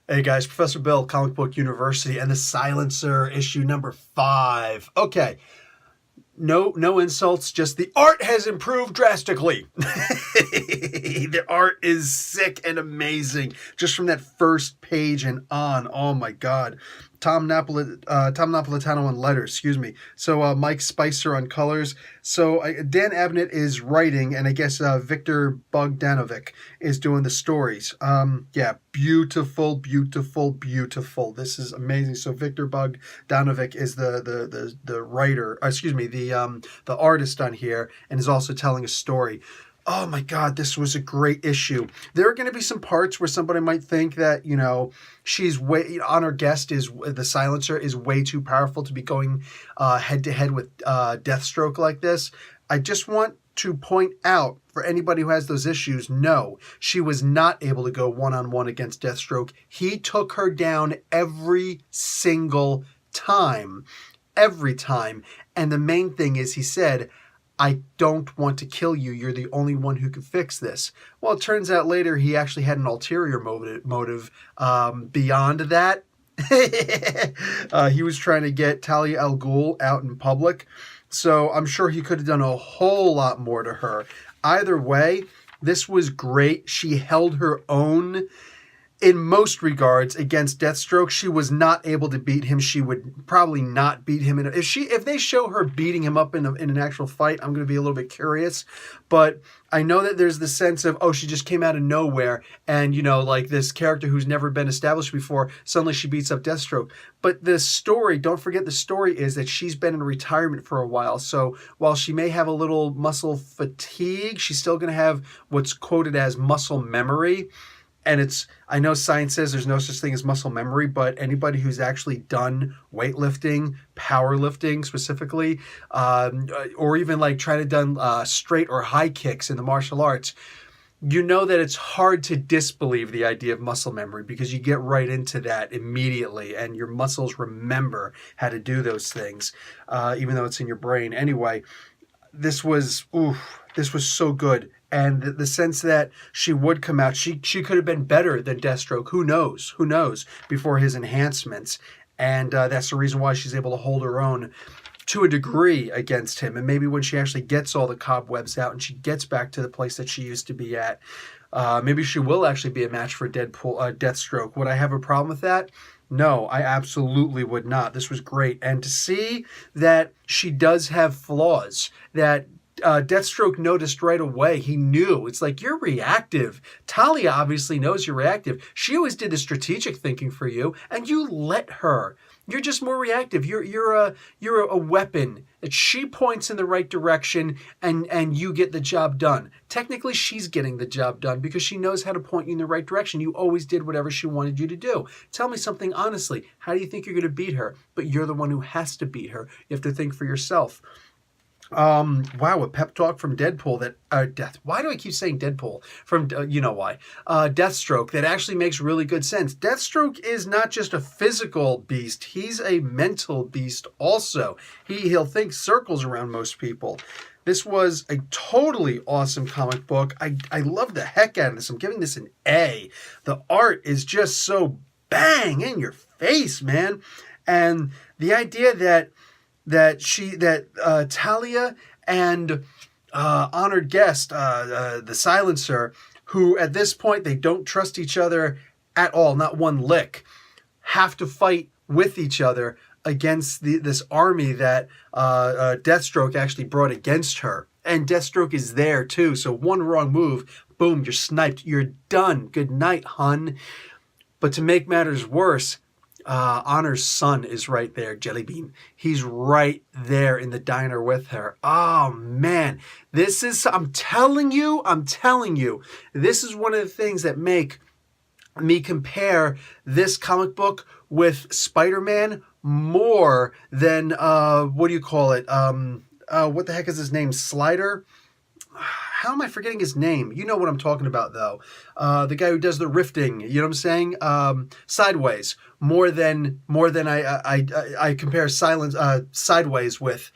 Hey guys, Professor Bill, Comic Book University, and the Silencer, issue number 5. Okay, no insults, just the art has improved drastically. The art is sick and amazing, just from that first page and on. Oh my God. Tom Napolitano on letters, excuse me. So Mike Spicer on colors. So Dan Abnett is writing, and I guess Victor Bogdanovic is doing the stories. Yeah, beautiful, beautiful, beautiful. This is amazing. So Victor Bogdanovic is the writer, excuse me, the artist on here, and is also telling a story. Oh my God, this was a great issue. There are going to be some parts where somebody might think that, she's way, Honor Guest is, the Silencer is way too powerful to be going head to head with Deathstroke like this. I just want to point out for anybody who has those issues, no, she was not able to go one-on-one against Deathstroke. He took her down every single time. Every time. And the main thing is he said, I don't want to kill you. You're the only one who can fix this. Well, it turns out later he actually had an ulterior motive beyond that. He was trying to get Talia al Ghul out in public. So I'm sure he could have done a whole lot more to her. Either way, this was great. She held her own in most regards against Deathstroke. She was not able to beat him. She would probably not beat him. If they show her beating him up in an actual fight, I'm going to be a little bit curious. But I know that there's the sense of, she just came out of nowhere, and like this character who's never been established before, suddenly she beats up Deathstroke. But the story, don't forget, the story is that she's been in retirement for a while. So while she may have a little muscle fatigue, she's still going to have what's quoted as muscle memory. And I know science says there's no such thing as muscle memory, but anybody who's actually done weightlifting, powerlifting specifically, or even like trying to done straight or high kicks in the martial arts, you know that it's hard to disbelieve the idea of muscle memory, because you get right into that immediately and your muscles remember how to do those things, even though it's in your brain. Anyway, this was so good. And the sense that she would come out, she could have been better than Deathstroke. Who knows, before his enhancements. And that's the reason why she's able to hold her own to a degree against him. And maybe when she actually gets all the cobwebs out and she gets back to the place that she used to be at, maybe she will actually be a match for Deathstroke. Would I have a problem with that? No, I absolutely would not. This was great. And to see that she does have flaws, that Deathstroke noticed right away. He knew. It's like, you're reactive. Talia obviously knows you're reactive. She always did the strategic thinking for you, and you let her. You're just more reactive. You're a weapon that she points in the right direction, and you get the job done. Technically, she's getting the job done because she knows how to point you in the right direction. You always did whatever she wanted you to do. Tell me something honestly. How do you think you're going to beat her? But you're the one who has to beat her. You have to think for yourself. Wow, a pep talk from Deadpool why do I keep saying Deadpool? From, you know why. Deathstroke, that actually makes really good sense. Deathstroke is not just a physical beast, he's a mental beast also. He'll think circles around most people. This was a totally awesome comic book. I love the heck out of this. I'm giving this an A. The art is just so bang in your face, man. And the idea that Talia and honored guest, the Silencer, who at this point they don't trust each other at all, not one lick, have to fight with each other against this army that Deathstroke actually brought against her. And Deathstroke is there too, so one wrong move, boom, you're sniped, you're done. Good night, hun. But to make matters worse, Honor's son is right there, Jellybean. He's right there in the diner with her. Oh, man. I'm telling you, this is one of the things that make me compare this comic book with Spider-Man more than, what do you call it? What the heck is his name? Slider? How am I forgetting his name? You know what I'm talking about, though. The guy who does the rifting. You know what I'm saying? Sideways. More than I compare Sideways with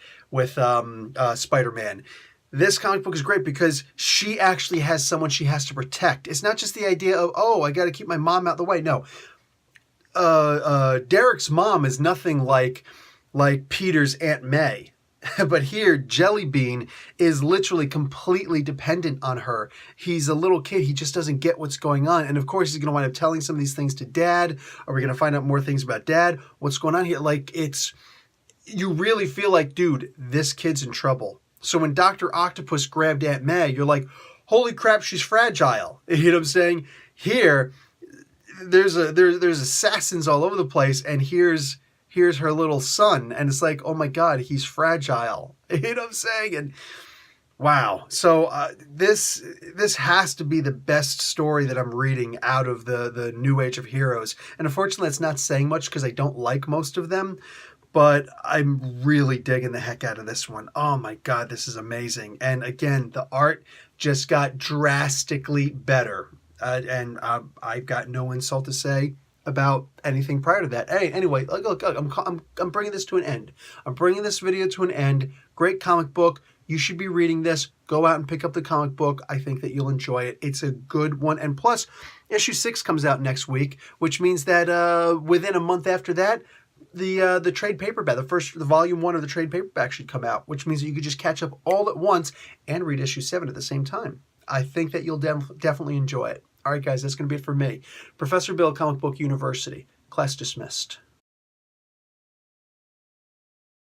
Spider-Man. This comic book is great because she actually has someone she has to protect. It's not just the idea of, I got to keep my mom out of the way. No. Derek's mom is nothing like Peter's Aunt May. But here, Jelly Bean is literally completely dependent on her. He's a little kid. He just doesn't get what's going on. And of course, he's going to wind up telling some of these things to Dad. Are we going to find out more things about Dad? What's going on here? Like, you really feel like, dude, this kid's in trouble. So when Dr. Octopus grabbed Aunt May, you're like, holy crap, she's fragile. You know what I'm saying? Here, there's assassins all over the place, and here's her little son, and it's like, oh my God, he's fragile. You know what I'm saying? And wow. So this has to be the best story that I'm reading out of the New Age of Heroes. And unfortunately, it's not saying much because I don't like most of them, but I'm really digging the heck out of this one. Oh my God, this is amazing. And again, the art just got drastically better. And I've got no insult to say about anything prior to that. Hey, anyway, look, I'm bringing this to an end. I'm bringing this video to an end. Great comic book. You should be reading this. Go out and pick up the comic book. I think that you'll enjoy it. It's a good one. And plus, issue 6 comes out next week, which means that within a month after that, the trade paperback, the volume 1 of the trade paperback should come out, which means that you could just catch up all at once and read issue 7 at the same time. I think that you'll definitely enjoy it. All right, guys, that's going to be it for me. Professor Bill, Comic Book University. Class dismissed.